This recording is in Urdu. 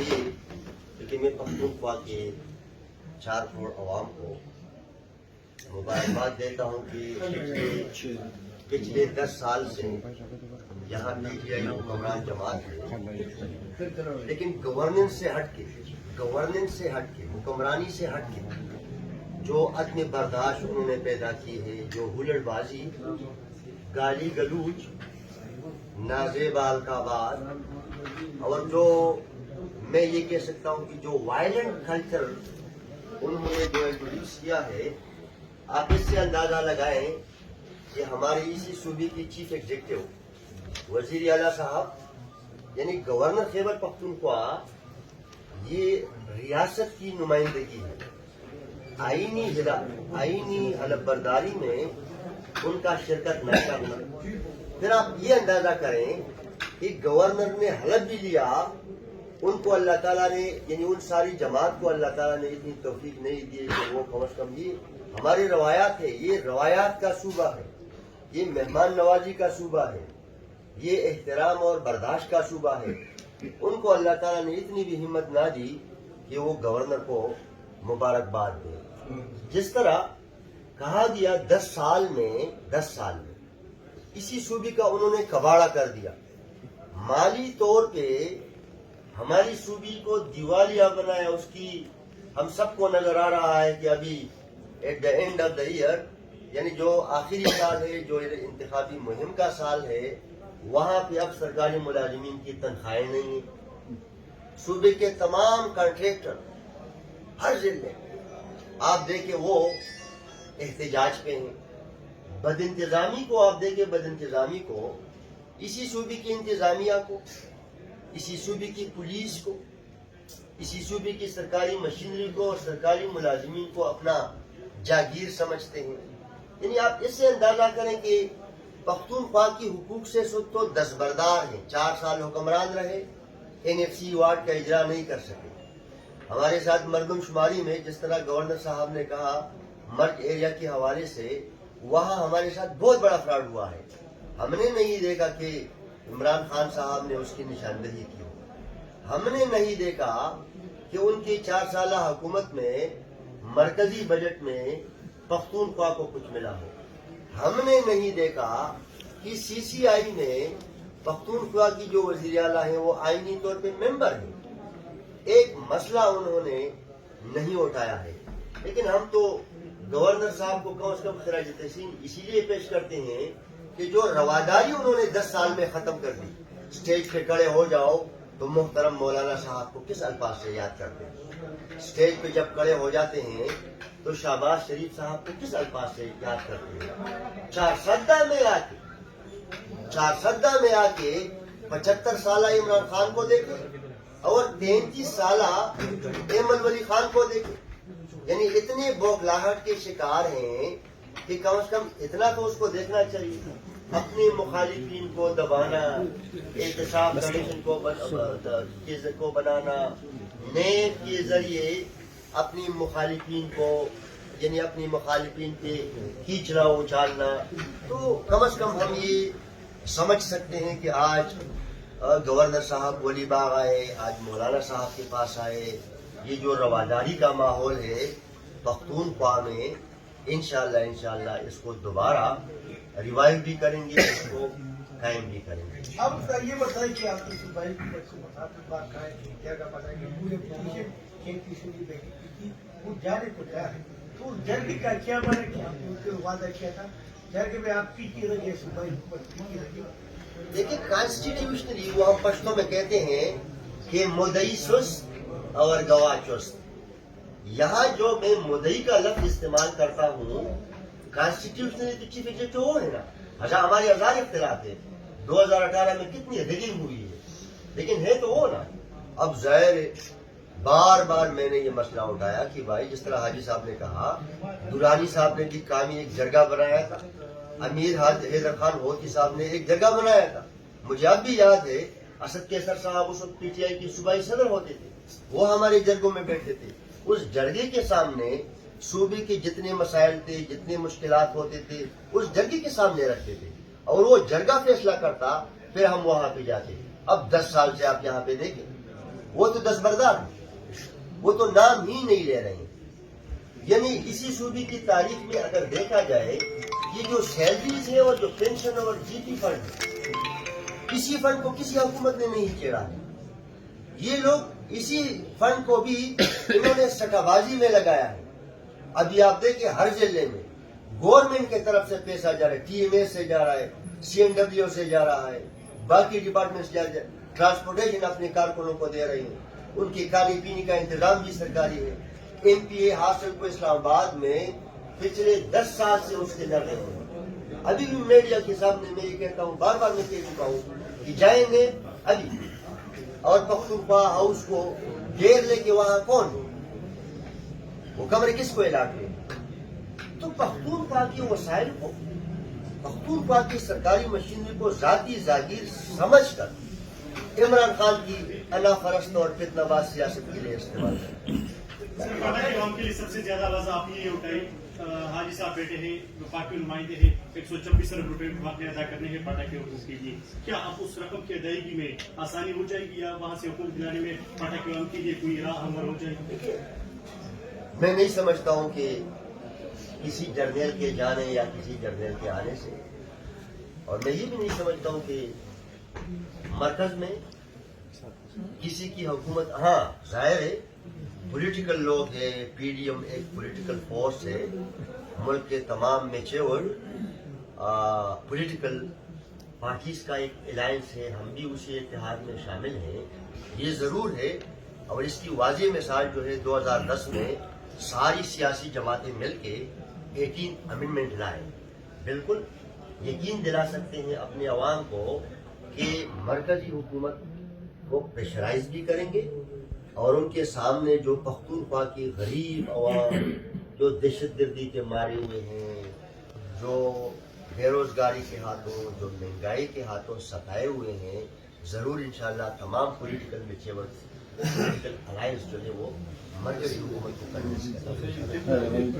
چاہیے کہ میں پختونخوا کے 4 کروڑ عوام کو مبارکباد دیتا ہوں کہ پچھلے 10 سال سے یہاں پی ٹی آئی حکمران جماعت ہے، لیکن گورننس سے ہٹ کے حکمرانی سے ہٹ کے جو عدم برداشت انہوں نے پیدا کی ہے، جو ہلڑ بازی، گالی گلوچ، نازیبا القابات، اور جو میں یہ کہہ سکتا ہوں کہ جو وائلنٹ کلچر انہوں نے جو انٹروڈیوس کیا ہے، آپ اس سے اندازہ لگائیں کہ ہمارے اسی صوبے کی چیف ایگزیکٹو وزیر اعلیٰ صاحب یعنی گورنر خیبر پختونخوا، یہ ریاست کی نمائندگی ہے، آئینی حلف برداری میں ان کا شرکت نہ کرنا۔ پھر آپ یہ اندازہ کریں کہ گورنر نے حلف بھی لیا، ان کو اللہ تعالیٰ نے یعنی ان ساری جماعت کو اللہ تعالیٰ نے اتنی توفیق نہیں دی کہ وہ کم از کم یہ ہماری روایات ہے، یہ روایات کا صوبہ ہے، یہ مہمان نوازی کا صوبہ ہے، یہ احترام اور برداشت کا صوبہ ہے، ان کو اللہ تعالیٰ نے اتنی بھی ہمت نہ دی کہ وہ گورنر کو مبارکباد دے۔ جس طرح کہا گیا 10 سال میں اسی صوبے کا انہوں نے کباڑہ کر دیا، مالی طور پہ ہماری صوبے کو دیوالیہ بنایا۔ اس کی ہم سب کو نظر آ رہا ہے کہ ابھی at the end of the year یعنی جو آخری سال ہے، جو انتخابی مہم کا سال ہے، وہاں پہ اب سرکاری ملازمین کی تنخواہیں نہیں ہیں۔ صوبے کے تمام کانٹریکٹر ہر ضلع آپ دیکھیں وہ احتجاج پہ ہیں۔ بد انتظامی کو آپ دیکھیں، اسی صوبے کی انتظامیہ کو، اسی صوبے کی پولیس کو، اسی صوبے کی سرکاری مشینری کو اور سرکاری ملازمین کو اپنا جاگیر سمجھتے ہیں۔ یعنی آپ اس سے اندازہ کریں کہ پختونخوا کی حقوق سے تو دستبردار ہیں، 4 سال حکمران رہے، NFC وارڈ کا اجرا نہیں کر سکے۔ ہمارے ساتھ مردم شماری میں جس طرح گورنر صاحب نے کہا مرج ایریا کے حوالے سے، وہاں ہمارے ساتھ بہت بڑا فراڈ ہوا ہے۔ ہم نے نہیں دیکھا کہ عمران خان صاحب نے اس کی نشاندہی کی ہو، ہم نے نہیں دیکھا کہ ان کی 4 سالہ حکومت میں مرکزی بجٹ میں پختونخوا کو کچھ ملا ہو، ہم نے نہیں دیکھا کہ CCI میں پختونخوا کی جو وزیر اعلیٰ ہیں وہ آئینی طور پہ ممبر ہیں۔ ایک مسئلہ انہوں نے نہیں اٹھایا ہے۔ لیکن ہم تو گورنر صاحب کو کم از کم خراج تحسین اسی لیے پیش کرتے ہیں کہ جو رواداری انہوں نے 10 سال میں ختم کر دی۔ اسٹیج پہ کھڑے ہو جاؤ تو محترم مولانا صاحب کو کس الفاظ سے یاد کرتے ہیں؟ اسٹیج پہ جب کھڑے ہو جاتے ہیں تو شہباز شریف صاحب کو کس الفاظ سے یاد کرتے ہیں؟ 4 سدہ میں آ کے 75 سالہ عمران خان کو دیکھیں اور 33 سالہ ایمن ولی خان کو دیکھیں۔ یعنی اتنے بوکھلاہٹ کے شکار ہیں کہ کم از کم اتنا تو اس کو دیکھنا چاہیے۔ اپنے مخالفین کو دبانا، احتساب کمیشن کو بنانا، نیب کے ذریعے اپنی مخالفین کو یعنی اپنی مخالفین پہ کھینچنا اچھالنا، تو کم از کم ہم یہ سمجھ سکتے ہیں کہ آج گورنر صاحب ولی باغ آئے، آج مولانا صاحب کے پاس آئے، یہ جو رواداری کا ماحول ہے پختونخوا میں، انشاءاللہ اس کو دوبارہ ریوائیو بھی کریں گے، اس کو قائم بھی کریں گے۔ اب یہ بتائیں کہ آپ کی صوبائی بات کریں کہ جگہ بتائیں کہ پورے پیچھے 33 بیٹی تھی وہ جانے کو تیار ہے، تو اس جرگے کا کیا بنا کہ ہم نے ان کو وعدہ کیا تھا جرگے میں آپ کی رہی ہے صوبائی حکومت کی رہی ہے؟ دیکھیں کانسٹیٹیوشنلی وہ ہم پشتوں میں کہتے ہیں کہ مدعی سست اور گواہ چست۔ یہاں جو میں مدعی کا لفظ استعمال کرتا ہوں، کانسٹیٹیوشنلی تو چیف ایگزیکٹو وہ ہے نا، اچھا ہمارے ہزار اختلاف ہے، 2018 میں کتنی ریگنگ ہوئی ہے، لیکن ہے تو وہ نا۔ اب ظاہر بار بار میں نے یہ مسئلہ اٹھایا کہ بھائی جس طرح حاجی صاحب نے کہا، دورانی صاحب نے بھی کامی ایک جرگہ بنایا تھا، امیر حیدر خان ہوتی صاحب نے ایک جرگہ بنایا تھا، مجھے اب بھی یاد ہے اسد کیسر صاحب اس وقت PTI کی صوبائی صدر ہوتے تھے، وہ ہمارے جرگوں میں بیٹھتے تھے۔ اس جرگے کے سامنے صوبے کے جتنے مسائل تھے، جتنے مشکلات ہوتے تھے، اس جرگے کے سامنے رکھتے تھے اور وہ جرگہ فیصلہ کرتا، پھر ہم وہاں پہ جاتے۔ اب 10 سال سے آپ یہاں پہ دیکھیں وہ تو دستبردار ہیں، وہ تو نام ہی نہیں لے رہے ہیں. یعنی اسی صوبے کی تاریخ میں اگر دیکھا جائے یہ جو سیلریز ہے اور جو پینشن اور جی پی فنڈ ہے، اسی فنڈ کو کسی حکومت نے نہیں چھیڑا ہے. یہ لوگ اسی فنڈ کو بھی انہوں نے سٹا بازی میں لگایا ہے. ابھی آپ دیکھیں ہر ضلع میں گورنمنٹ کی طرف سے پیسہ جا رہا ہے، ٹی ایم اے سے جا رہا ہے، سی این ڈبلیو سے جا رہا ہے، باقی ڈپارٹمنٹ سے جا رہا ہے. ٹرانسپورٹیشن اپنے کارکنوں کو دے رہی ہے، ان کی کھانے پینے کا انتظام بھی سرکاری ہے. ایم پی اے حاصل کو اسلام آباد میں پچھلے 10 سال سے اس کے در رہے ہیں. ابھی بھی میڈیا کے سامنے میں یہ کہتا ہوں، بار بار میں کہہ چکا ہوں کہ جائیں گے ابھی اور پختونخوا ہاؤس کو گھیر لے کے وہاں کون وہ کمرے کس کو الاٹ ہوئے؟ تو پختونخوا کے وسائل کو، پختونخوا کی سرکاری مشینری کو ذاتی جاگیر سمجھ کر عمران خان کی انا فرست اور فتنہ باز سیاست کے لیے استعمال کریں. سر پاٹا کے عوام کے لیے سب سے زیادہ آواز آپ نے یہ اٹھائی، حاجی صاحب بیٹھے ہیں، وفاق کے نمائندے ہیں، 126 ارب روپے وفاق نے ادا کرنے ہیں پاٹا کے حقوق کے لیے. کیا اب اس رقم کی ادائیگی میں آسانی ہو جائے گی یا وہاں سے حقوق دلانے میں پاٹا کے عوام کے لیے کوئی راہ ہموار ہو جائے گی؟ میں نہیں سمجھتا ہوں کہ کسی جرنیل کے جانے یا کسی جرنیل کے آنے سے، اور میں یہ بھی نہیں سمجھتا ہوں کہ مرکز میں کسی کی حکومت، ہاں ظاہر ہے پولیٹیکل لوگ ہیں، پی ڈی ایم ایک پولیٹیکل فورس ہے، ملک کے تمام میچور پولیٹیکل پارٹیز کا ایک الائنس ہے، ہم بھی اسی اتحاد میں شامل ہیں. یہ ضرور ہے اور اس کی واضح مثال جو ہے 2010 میں ساری سیاسی جماعتیں مل کے 18 امینڈمنٹ لائے. بالکل یقین دلا سکتے ہیں اپنے عوام کو کہ مرکزی حکومت کو پریشرائز بھی کریں گے اور ان کے سامنے جو پختونخوا کی غریب عوام جو دہشت گردی کے مارے ہوئے ہیں، جو بے روزگاری کے ہاتھوں، جو مہنگائی کے ہاتھوں ستائے ہوئے ہیں، ضرور انشاءاللہ تمام پولیٹیکل میچور پولیٹیکل الائنس جو ہے وہ مرکزی حکومت کو کنوینس کریں.